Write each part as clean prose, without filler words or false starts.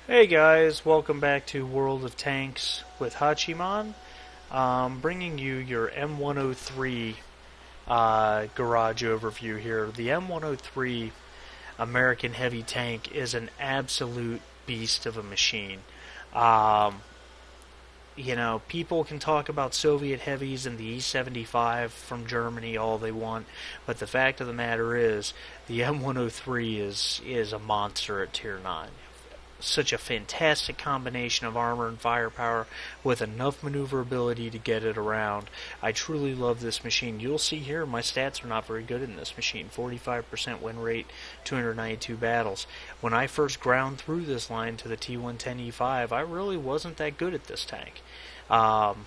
Hey guys, welcome back to World of Tanks with Hachiman. Bringing you your M103 garage overview here. The M103 American Heavy Tank is an absolute beast of a machine. Um, People can talk about Soviet heavies and the E-75 from Germany all they want, but the fact of the matter is, the M103 is a monster at Tier 9. Such a fantastic combination of armor and firepower with enough maneuverability to get it around. I truly love this machine. You'll see here my stats are not very good in this machine. 45% win rate, 292 battles. When I first ground through this line to the T110E5, I really wasn't that good at this tank. I'm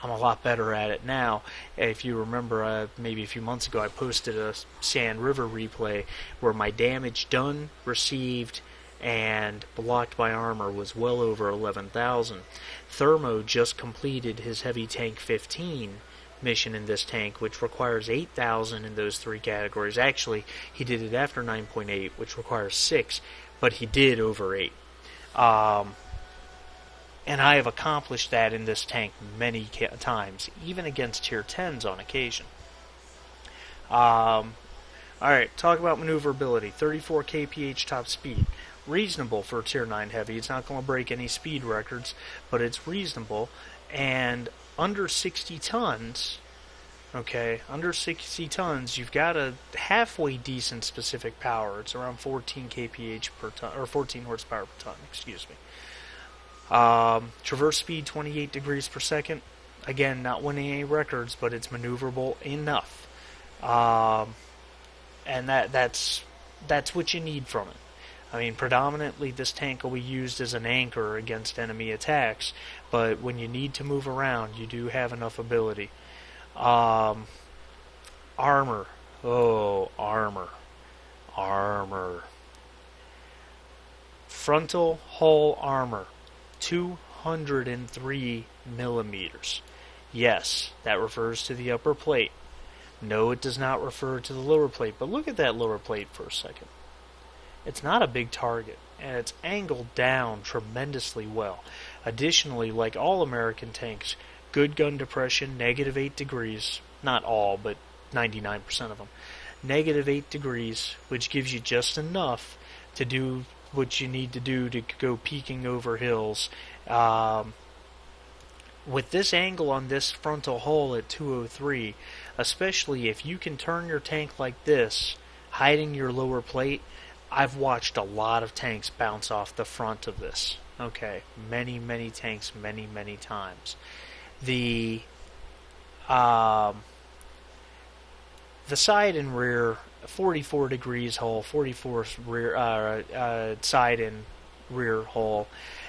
a lot better at it now. If you remember, maybe a few months ago, I posted a Sand River replay where my damage done, received, and blocked by armor was well over 11,000. Thermo just completed his Heavy Tank 15 mission in this tank, which requires 8,000 in those three categories. Actually, he did it after 9.8, which requires 6, but he did over 8. And I have accomplished that in this tank many times, even against tier 10s on occasion. Alright, talk about maneuverability. 34 kph top speed. Reasonable for a tier 9 heavy. It's not going to break any speed records, but it's reasonable. And under 60 tons, under 60 tons, you've got a halfway decent specific power. It's around 14 kph per ton, or 14 horsepower per ton, excuse me. Traverse speed 28 degrees per second. Again, not winning any records, but it's maneuverable enough. And that's what you need from it. I mean, predominantly this tank will be used as an anchor against enemy attacks, but when you need to move around, you do have enough ability. Armor. Oh, armor. Frontal hull armor. 203 millimeters. Yes, that refers to the upper plate. No, it does not refer to the lower plate, but look at that lower plate for a second. It's not a big target, and it's angled down tremendously well. Additionally, like all American tanks, good gun depression, -8 degrees. Not all, but 99% of them. -8 degrees, which gives you just enough to do what you need to do to go peeking over hills. With this angle on this frontal hull at 203, especially if you can turn your tank like this, hiding your lower plate, I've watched a lot of tanks bounce off the front of this. Okay, many tanks, many times. The side and rear, 44 degrees hull, 44 rear side and rear hull.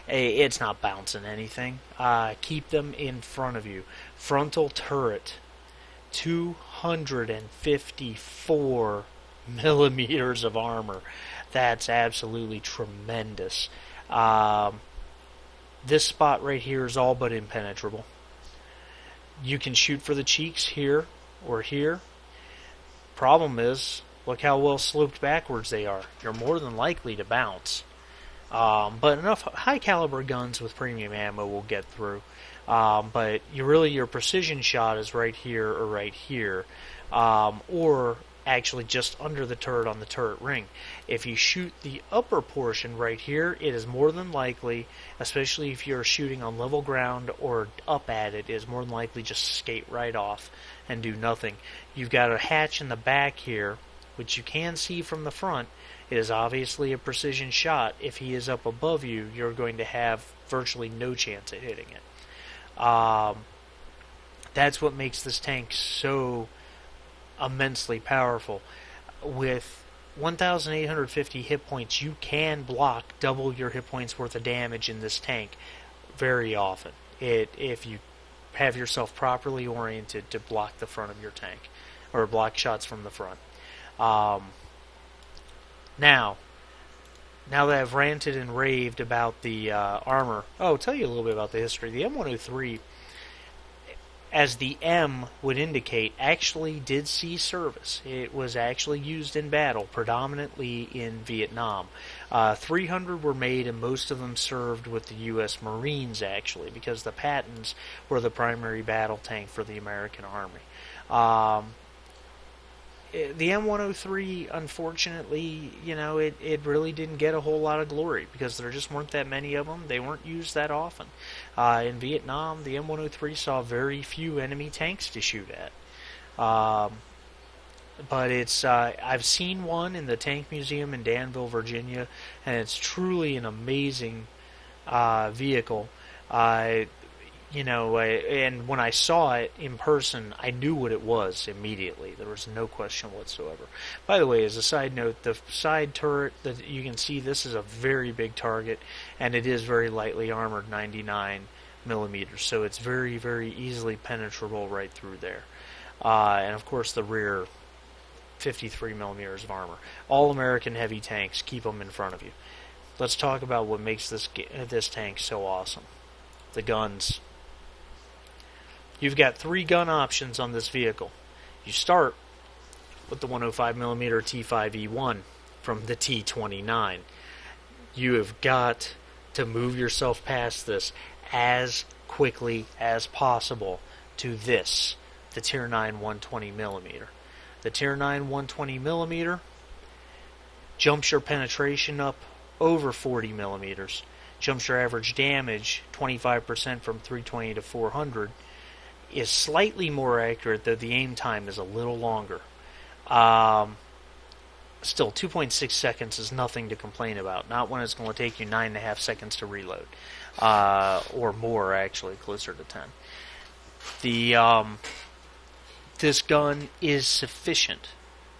It's not bouncing anything. Keep them in front of you. Frontal turret, 254 millimeters of armor. That's absolutely tremendous. This spot right here is all but impenetrable. You can shoot for the cheeks here or here. Problem is, look how well sloped backwards they are. You're more than likely to bounce. But enough high caliber guns with premium ammo will get through. But your precision shot is right here or right here. Or actually just under the turret on the turret ring. If you shoot the upper portion right here, it is more than likely, especially if you're shooting on level ground or up at it, is more than likely just skate right off and do nothing. You've got a hatch in the back here, which you can see from the front. It is obviously a precision shot. If he is up above you, you're going to have virtually no chance at hitting it. That's what makes this tank so immensely powerful. With 1,850 hit points, you can block double your hit points worth of damage in this tank very often. If you have yourself properly oriented to block the front of your tank, or block shots from the front. Now that I've ranted and raved about the armor, I'll tell you a little bit about the history. The M103 as the M would indicate, actually did see service. It was actually used in battle, predominantly in Vietnam. 300 were made, and most of them served with the U.S. Marines, actually, because the Pattons were the primary battle tank for the American Army. The M103, unfortunately, it really didn't get a whole lot of glory because there just weren't that many of them. They weren't used that often. In Vietnam, the M103 saw very few enemy tanks to shoot at. But I've seen one in the Tank Museum in Danville, Virginia, and it's truly an amazing vehicle. And when I saw it in person, I knew what it was immediately. There was no question whatsoever. By the way, as a side note, the side turret that you can see, this is a very big target, and it is very lightly armored, 99 millimeters, so it's very, very easily penetrable right through there. And of course, the rear, 53 millimeters of armor. All American heavy tanks, keep them in front of you. Let's talk about what makes this tank so awesome. The guns. You've got 3 gun options on this vehicle. You start with the 105mm T5E1 from the T29. You have got to move yourself past this as quickly as possible to this, the Tier 9 120mm. The Tier 9 120mm jumps your penetration up over 40 millimeters, jumps your average damage 25% from 320 to 400, is slightly more accurate, though the aim time is a little longer. Still, 2.6 seconds is nothing to complain about. Not when it's going to take you 9.5 seconds to reload. Or more, actually, closer to 10. This gun is sufficient,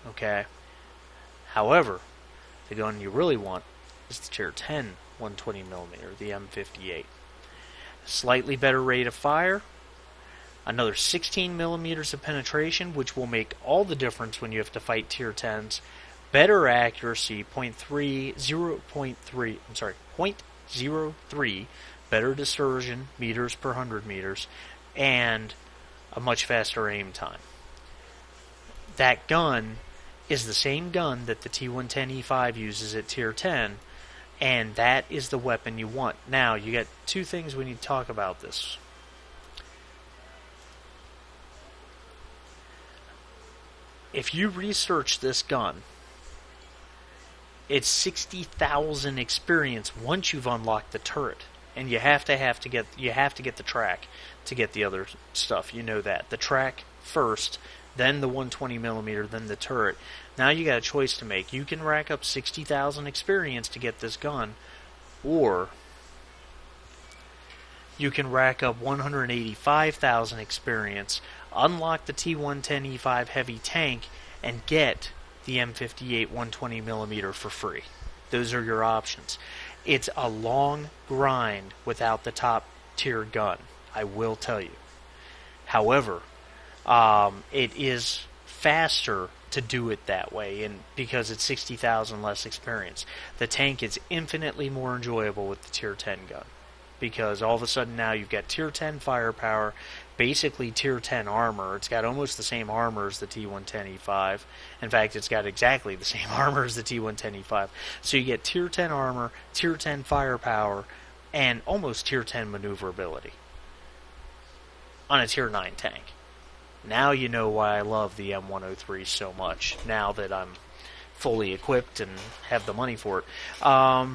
okay? However, the gun you really want is the Tier 10 120mm, the M58. Slightly better rate of fire, another 16 millimeters of penetration, which will make all the difference when you have to fight Tier 10s. Better accuracy, 0.03, better dispersion, meters per 100 meters, and a much faster aim time. That gun is the same gun that the T110E5 uses at Tier 10, and that is the weapon you want. Now, you got 2 things we need to talk about this. If you research this gun, it's 60,000 experience once you've unlocked the turret, and you have to get the track to get the other stuff. You know that. The track first, then the 120mm, then the turret. Now you got a choice to make. You can rack up 60,000 experience to get this gun, or you can rack up 185,000 experience, unlock the T110E5 Heavy Tank, and get the M58 120mm for free. Those are your options. It's a long grind without the top tier gun, I will tell you. However, it is faster to do it that way, and because it's 60,000 less experience. The tank is infinitely more enjoyable with the Tier 10 gun, because all of a sudden now you've got Tier 10 firepower, basically Tier 10 armor. It's got almost the same armor as the T110E5. In fact, it's got exactly the same armor as the T110E5. So you get Tier 10 armor, Tier 10 firepower, and almost Tier 10 maneuverability on a Tier 9 tank. Now you know why I love the M103 so much, now that I'm fully equipped and have the money for it.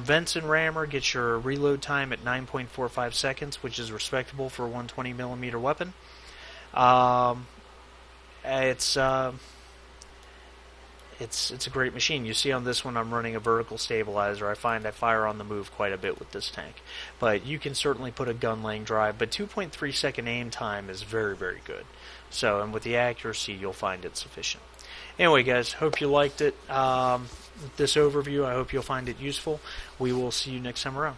Vents and rammer gets your reload time at 9.45 seconds, which is respectable for a 120mm weapon. It's a great machine. You see on this one I'm running a vertical stabilizer. I find I fire on the move quite a bit with this tank. But you can certainly put a gun lane drive, but 2.3 second aim time is very, very good. So, and with the accuracy, you'll find it sufficient. Anyway, guys, hope you liked it. This overview, I hope you'll find it useful. We will see you next time around.